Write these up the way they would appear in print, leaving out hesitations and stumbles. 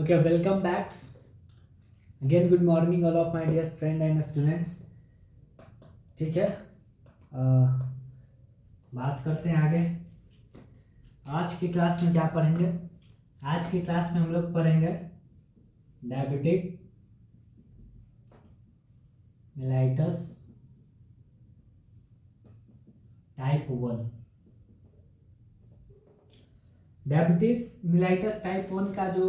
Okay, welcome back. Again, good morning, all of my dear friend and students. ठीक है, बात करते हैं आगे। आज की क्लास में क्या पढ़ेंगे? आज की क्लास में हम लोग पढ़ेंगे diabetic mellitus type 1। Diabetes mellitus type 1 का जो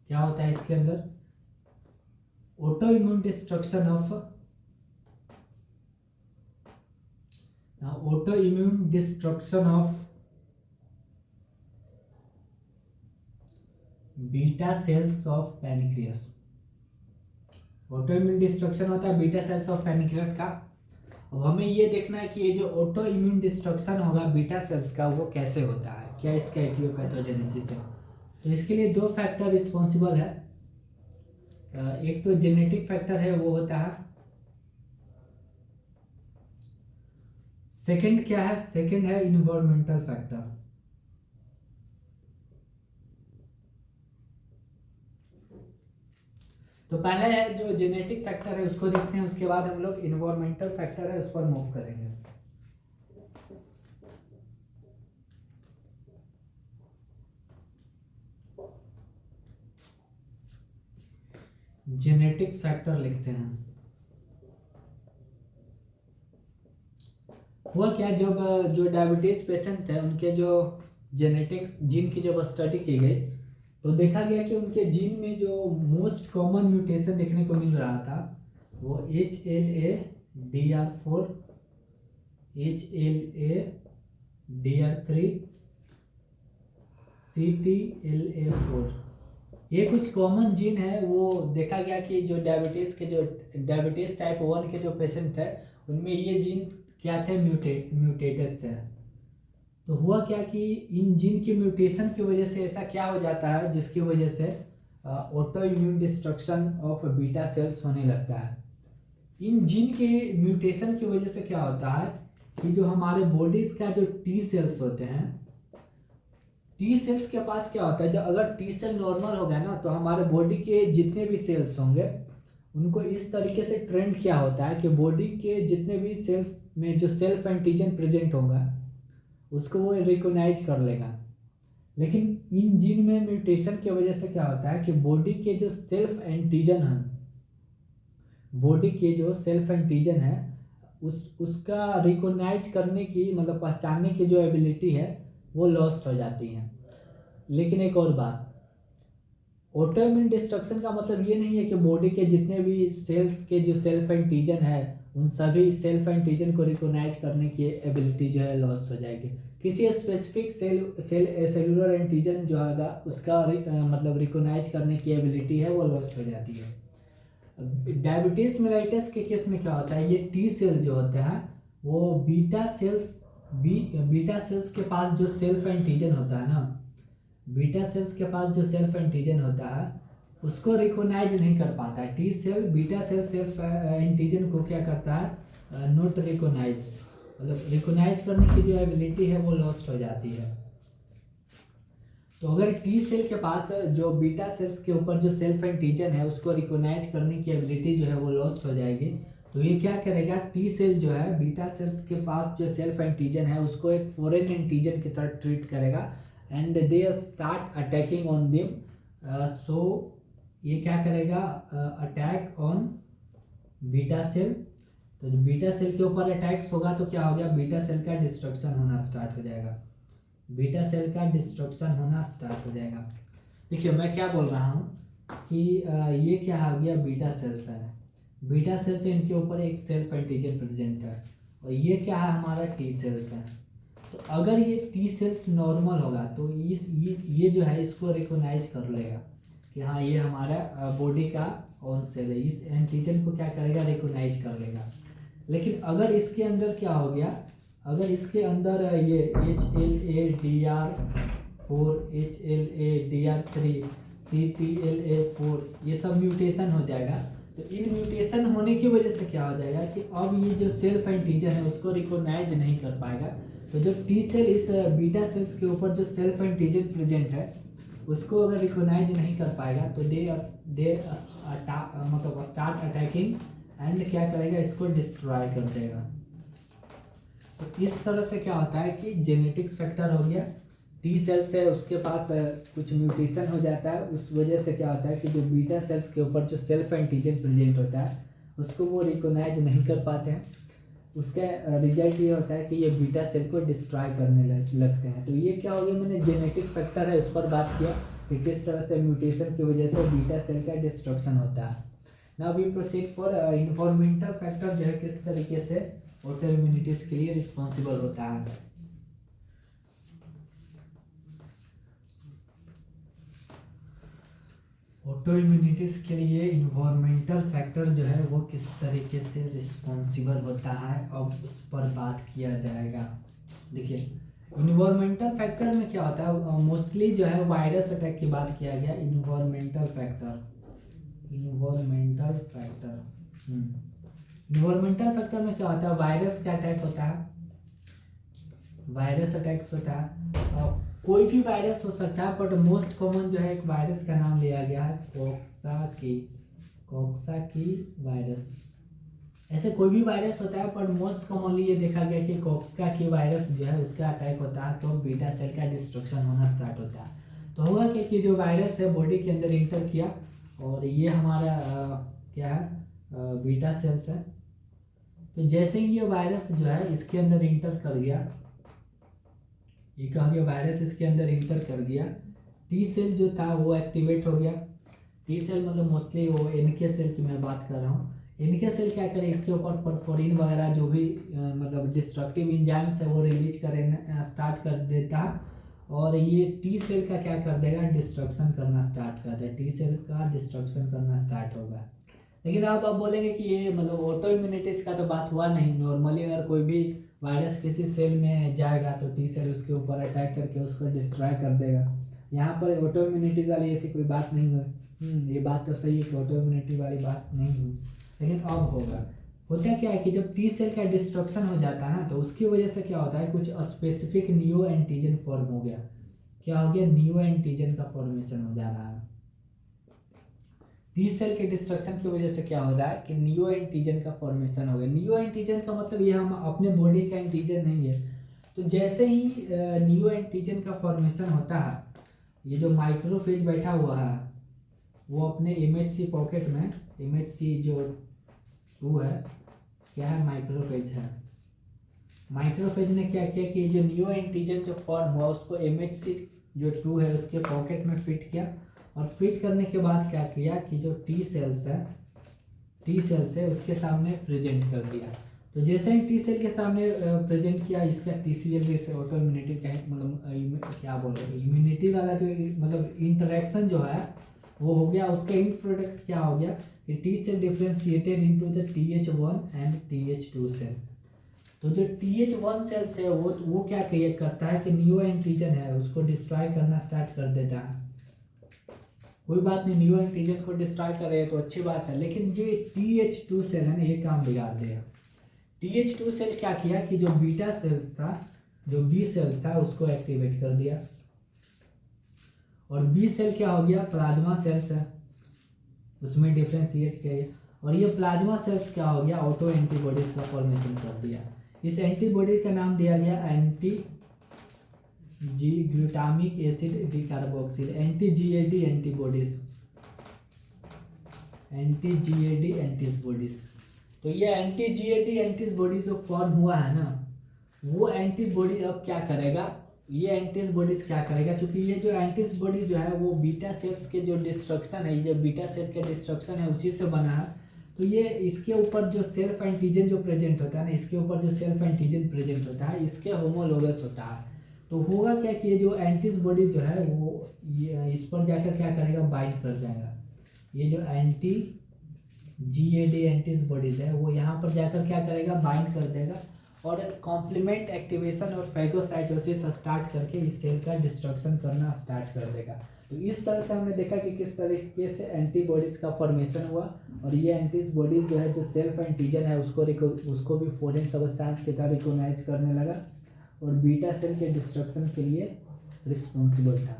क्या होता है, इसके अंदर auto immune destruction of beta cells of pancreas. Auto immune destruction होता है बीटा सेल्स ऑफ पैनक्रियास का। अब हमें ये देखना है कि ये जो ऑटो इम्यून डिस्ट्रक्शन होगा बीटा सेल्स का, वो कैसे होता है, क्या इसका एटियोपैथोजेनेसिस है। तो इसके लिए दो फैक्टर रिस्पॉन्सिबल है। एक तो जेनेटिक फैक्टर है, वो होता है। सेकंड क्या है? सेकंड है इन्वायरमेंटल फैक्टर। तो पहले है जो जेनेटिक फैक्टर है उसको देखते हैं, उसके बाद हम लोग इन्वायरमेंटल फैक्टर है उस पर मूव करेंगे। जेनेटिक्स फैक्टर लिखते हैं। हुआ क्या, जब जो डायबिटीज पेशेंट थे उनके जो जेनेटिक्स जीन की जब स्टडी की गई तो देखा गया कि उनके जीन में जो मोस्ट कॉमन म्यूटेशन देखने को मिल रहा था वो HLA-DR4, HLA-DR3, CTLA4, ये कुछ कॉमन जीन है। वो देखा गया कि जो डायबिटीज टाइप 1 के जो पेशेंट थे उनमें ये जीन क्या थे, म्यूटेटेड थे। तो हुआ क्या कि इन जीन के म्यूटेशन की वजह से ऐसा क्या हो जाता है जिसकी वजह से auto immune destruction of beta cells होने लगता है। इन जीन के म्यूटेशन की वजह से क्या होता है कि जो हमारे बॉडी का जो टी सेल्स होते हैं, टी सेल्स के पास क्या होता है, जो अगर टी सेल नॉर्मल होगा ना तो हमारे बॉडी के जितने भी सेल्स होंगे उनको इस तरीके से ट्रेंड किया होता है कि बॉडी के जितने भी सेल्स में जो सेल्फ एंटीजन प्रेजेंट होगा उसको वो रिकॉग्नाइज कर लेगा। लेकिन इन जीन में म्यूटेशन की वजह से क्या होता है कि बॉडी के जो सेल्फ एंटीजन है उसका रिकॉग्नाइज करने की, मतलब पहचानने की जो एबिलिटी है वो लॉस्ट हो जाती है। लेकिन एक और बात, ऑटोइम्यून डिस्ट्रक्शन का मतलब ये नहीं है कि बॉडी के जितने भी सेल्स के जो सेल्फ एंटीजन है उन सभी सेल्फ एंटीजन को रिकॉग्नाइज करने की एबिलिटी जो है लॉस्ट हो जाएगी। किसी स्पेसिफिक सेलुलर एंटीजन जो है उसका मतलब रिकॉग्नाइज करने की एबिलिटी है वो लॉस्ट हो जाती है। डायबिटीज मेलाइटस के केस में क्या होता है, ये टी सेल जो होते हैं वो बीटा सेल्स के पास जो सेल्फ एंटीजन होता है ना, बीटा सेल्स के पास जो सेल्फ एंटीजन होता है उसको रिकॉग्नाइज नहीं कर पाता है। T cell beta cell self antigen को क्या करता है, नॉट रिकॉग्नाइज, मतलब रिकॉग्नाइज करने की जो एबिलिटी है वो लॉस्ट हो जाती है। तो अगर टी सेल के पास जो बीटा सेल्स के ऊपर जो सेल्फ एंटीजन है उसको रिकॉग्नाइज करने की एबिलिटी जो है वो लॉस्ट हो जाएगी, तो ये क्या करेगा, टी सेल जो है बीटा सेल्स के पास जो सेल्फ एंटीजन है उसको एक फॉरेन एंटीजन की तरह ट्रीट करेगा and they start attacking on them. So ये क्या करेगा, अटैक ऑन बीटा सेल। तो जो बीटा सेल के ऊपर अटैक्स होगा तो क्या हो गया, बीटा सेल का डिस्ट्रक्शन होना स्टार्ट हो जाएगा। देखिए मैं क्या बोल रहा हूँ कि ये क्या आ गया, बीटा सेल्स है। बीटा सेल से इनके ऊपर एक सेल्फ एंटीजन प्रेजेंट है और ये क्या है, हमारा टी सेल्स है। तो अगर ये टी सेल्स नॉर्मल होगा तो ये जो है इसको रिकॉग्नाइज कर लेगा कि हाँ ये हमारा बॉडी का ओन सेल है, इस एंटीजन को क्या करेगा, रिकॉग्नाइज कर लेगा। लेकिन अगर इसके अंदर क्या हो गया, अगर इसके अंदर ये HLA-DR4, HLA-DR3, CTLA4 ये सब म्यूटेशन हो जाएगा। तो इन म्यूटेशन होने की वजह से क्या हो जाएगा कि अब ये जो सेल्फ एंटीजन है उसको रिकॉग्नाइज नहीं कर पाएगा। तो जब टी सेल इस बीटा सेल्स के ऊपर जो सेल्फ एंटीजन प्रेजेंट है उसको अगर रिकॉग्नाइज नहीं कर पाएगा तो दे मतलब स्टार्ट अटैकिंग एंड क्या करेगा, इसको डिस्ट्रॉय कर देगा। तो इस तरह से क्या होता है कि जेनेटिक्स फैक्टर हो गया, टी सेल्स है उसके पास कुछ म्यूटेशन हो जाता है, उस वजह से क्या होता है कि जो बीटा सेल्स के ऊपर जो सेल्फ एंटीजन प्रेजेंट होता है उसको वो रिकॉग्नाइज नहीं कर पाते हैं। उसका रिजल्ट ये होता है कि ये बीटा सेल को डिस्ट्रॉय करने लगते हैं। तो ये क्या हो गया, मैंने जेनेटिक फैक्टर है उस पर बात किया कि किस तरह से म्यूटेशन की वजह से बीटा सेल का डिस्ट्रक्शन होता है। Now we proceed for environmental factor जो है किस तरीके से ऑटो इम्यूनिटीज के लिए रिस्पॉन्सिबल होता है। ऑटो इम्यूनिटीज के लिए इन्वायरमेंटल फैक्टर जो है वो किस तरीके से रिस्पॉन्सिबल होता है, अब उस पर बात किया जाएगा। देखिए इन्वायरमेंटल फैक्टर में क्या होता है, मोस्टली जो है वायरस अटैक की बात किया गया। इन्वायरमेंटल फैक्टर इन्वायरमेंटल फैक्टर में क्या होता है, वायरस का अटैक होता है, वायरस अटैक्स होता है। कोई भी वायरस हो सकता है, बट मोस्ट कॉमन जो है एक वायरस का नाम लिया गया है कॉक्साकी वायरस। ऐसे कोई भी वायरस होता है, पर मोस्ट कॉमनली ये देखा गया कि कॉक्साकी वायरस जो है उसका अटैक होता है तो बीटा सेल का डिस्ट्रक्शन होना स्टार्ट होता है। तो होगा कि जो वायरस है बॉडी के अंदर इंटर किया और ये हमारा क्या है बीटा सेल्स है। तो जैसे ही ये वायरस जो है इसके अंदर इंटर कर गया, ये कहा गया वायरस इसके अंदर इंटर कर गया, टी सेल जो था वो एक्टिवेट हो गया। टी सेल मतलब मोस्टली वो एनके सेल की मैं बात कर रहा हूँ। एनके सेल क्या करे, इसके ऊपर परफोरिन वगैरह जो भी मतलब डिस्ट्रक्टिव इंजाइम्स है वो रिलीज करना स्टार्ट कर देता है और ये टी सेल का क्या कर देगा, डिस्ट्रक्शन करना स्टार्ट कर देगा, टी सेल का डिस्ट्रक्शन करना स्टार्ट होगा। लेकिन आप बोलेंगे कि ये मतलब ऑटो इम्यूनिटीज का तो बात हुआ नहीं। नॉर्मली अगर कोई भी वायरस किसी सेल में जाएगा तो टी सेल उसके ऊपर अटैक करके उसको डिस्ट्रॉय कर देगा। यहाँ पर ऑटो इम्यूनिटी वाली ऐसी कोई बात नहीं हुई। ये बात तो सही है कि ऑटो इम्यूनिटी वाली बात नहीं हुई, लेकिन अब होगा। होता क्या है कि जब टी सेल का डिस्ट्रक्शन हो जाता है ना तो उसकी वजह से क्या होता है, कुछ स्पेसिफिक न्यू एंटीजन फॉर्म हो गया। क्या हो गया, न्यू एंटीजन का फॉर्मेशन हो जा रहा है। टी सेल के डिस्ट्रक्शन की वजह से क्या हो रहा है कि न्यू एंटीजन का फॉर्मेशन हो गया। न्यू एंटीजन का मतलब ये हम अपने बॉडी का एंटीजन नहीं है। तो जैसे ही न्यू एंटीजन का फॉर्मेशन होता है, ये जो माइक्रोफेज बैठा हुआ है वो अपने इमेज पॉकेट में, इमेज जो 2 है, क्या है, माइक्रोफेज है। माइक्रोफेज ने क्या किया कि जो न्यू एंटीजन जो फॉर्म हुआ उसको इमेज जो 2 है उसके पॉकेट में फिट किया और फिट करने के बाद क्या किया कि जो टी सेल्स है उसके सामने प्रेजेंट कर दिया। तो जैसे ही टी सेल के सामने प्रेजेंट किया, इसका TCL जैसे ऑटो इम्यूनिटी का मतलब क्या बोल रहे हैं, इम्यूनिटी वाला जो मतलब इंटरेक्शन जो है वो हो गया। उसका इंड प्रोडक्ट क्या हो गया कि T cell differentiated into the TH1 and TH2 cell. तो जो TH1 सेल्स है वो क्या करता है कि न्यू एंटीजन है उसको डिस्ट्रॉय करना स्टार्ट कर देता है। कोई बात नहीं, न्यू एंटीजन को डिस्ट्रॉय कर रहे हैं तो अच्छी बात है, लेकिन जो TH2 सेल है ना ये काम बिगाड़ देगा। TH2 सेल क्या किया कि जो बीटा सेल था, जो बी सेल था उसको एक्टिवेट कर दिया और बी सेल क्या हो गया, प्लाज्मा सेल्स है, उसमें डिफ्रेंशिएट किया और ये प्लाज्मा सेल्स क्या हो गया, ऑटो एंटीबॉडीज का फॉर्मेशन कर दिया। इस एंटीबॉडी का नाम दिया गया ग्लूटामिक एसिड डिकार्बोक्सिल, एंटी-GAD एंटीबॉडीज। तो ये एंटी-GAD एंटीबॉडी जो फॉर्म हुआ है ना, वो एंटीबॉडी अब क्या करेगा, ये एंटीबॉडीज क्या करेगा, क्योंकि ये जो एंटीबॉडी जो है वो बीटा सेल्स के जो डिस्ट्रक्शन है, ये बीटा सेल के डिस्ट्रक्शन है उसी से बना है। तो ये इसके ऊपर जो सेल्फ एंटीजन जो प्रेजेंट होता है ना, इसके ऊपर जो सेल्फ एंटीजन प्रेजेंट होता है इसके होमोलोगस होता है। तो होगा क्या कि ये जो एंटीबॉडी जो है वो ये इस पर जाकर क्या करेगा, बाइंड कर जाएगा। ये जो एंटी-GAD एंटीबॉडीज है वो यहाँ पर जाकर क्या करेगा, बाइंड कर देगा और कॉम्प्लीमेंट एक्टिवेशन और फैगोसाइटोसिस स्टार्ट करके इस सेल का डिस्ट्रक्शन करना स्टार्ट कर देगा। तो इस तरह से हमने देखा कि किस तरीके से एंटीबॉडीज का फॉर्मेशन हुआ और ये एंटीबॉडीज जो है जो सेल्फ एंटीजन है उसको भी फॉरेन सब्सटेंस की तरह रिकॉग्नाइज करने लगा और बीटा सेल के डिस्ट्रक्शन के लिए रिस्पॉन्सिबल था।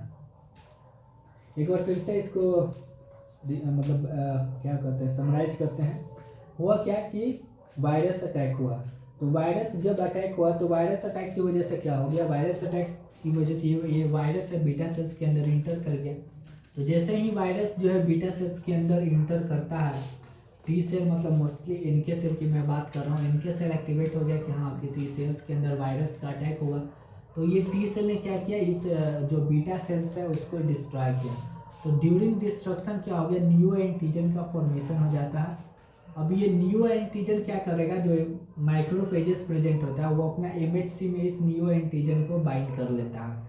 एक बार फिर से इसको मतलब क्या करते हैं, समराइज करते हैं। हुआ क्या कि वायरस अटैक हुआ, तो वायरस जब अटैक हुआ तो वायरस अटैक की वजह से क्या हो गया, वायरस अटैक की वजह से ये वायरस है बीटा सेल्स के अंदर इंटर कर गया। तो जैसे ही वायरस जो है बीटा सेल्स के अंदर इंटर करता है, टी सेल मतलब मोस्टली इनके सेल की मैं बात कर रहा हूँ, इनके सेल एक्टिवेट हो गया कि हाँ किसी सेल्स के अंदर वायरस का अटैक होगा। तो ये टी सेल ने क्या किया, इस जो बीटा सेल्स है उसको डिस्ट्रॉय किया। तो ड्यूरिंग डिस्ट्रक्शन क्या हो गया, न्यू एंटीजन का फॉर्मेशन हो जाता है। अब ये न्यू एंटीजन क्या करेगा, जो माइक्रोफेजेस प्रेजेंट होता है वो अपना एमएचसी में इस न्यू एंटीजन को बाइंड कर लेता है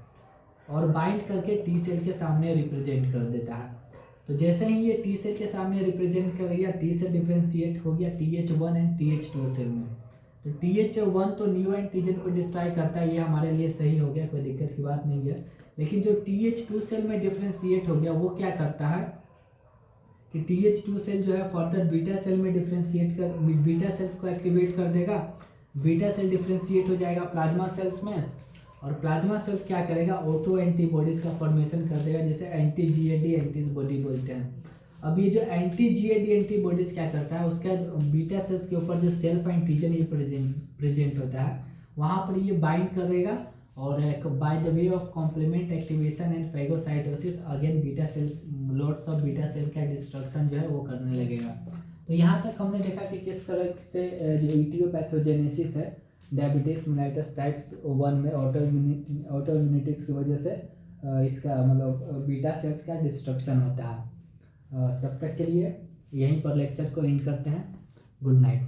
और बाइंड करके टी सेल के सामने रिप्रेजेंट कर देता है। तो जैसे ही ये टी सेल के सामने रिप्रेजेंट कर गया, टी सेल डिफ्रेंशिएट हो गया TH1 एंड TH2 सेल में। तो TH1 तो न्यू एंटीजन को डिस्ट्रॉय करता है, ये हमारे लिए सही हो गया, कोई दिक्कत की बात नहीं है। लेकिन जो TH2 सेल में डिफ्रेंशिएट हो गया वो क्या करता है कि TH2 सेल जो है फर्दर बीटा सेल में डिफ्रेंशिएट कर, बीटा सेल्स को एक्टिवेट कर देगा। बीटा सेल डिफ्रेंशिएट हो जाएगा प्लाज्मा सेल्स में, और प्लाज्मा सेल्स क्या करेगा, ऑटो एंटीबॉडीज का फॉर्मेशन कर देगा, जिसे एंटी जीएडी एंटीबॉडी बोलते हैं। अब ये जो एंटी जीएडी एंटीबॉडीज क्या करता है, उसका बीटा सेल्स के ऊपर जो सेल्फ एंटीजन ये प्रेजेंट होता है वहाँ पर ये बाइंड करेगा, और by the way of complement activation and phagocytosis again beta cell, lots of beta cell का डिस्ट्रक्शन जो है वो करने लगेगा। तो यहाँ तक हमने देखा कि किस तरह से जो ईटियोपैथोजेनेसिस है डायबिटीज मेलाइटस टाइप 1 में ऑटो इम्यूनिटीज की वजह से इसका मतलब बीटा सेल्स का डिस्ट्रक्शन होता है। तब तक के लिए यहीं पर लेक्चर को एंड करते हैं। Good night.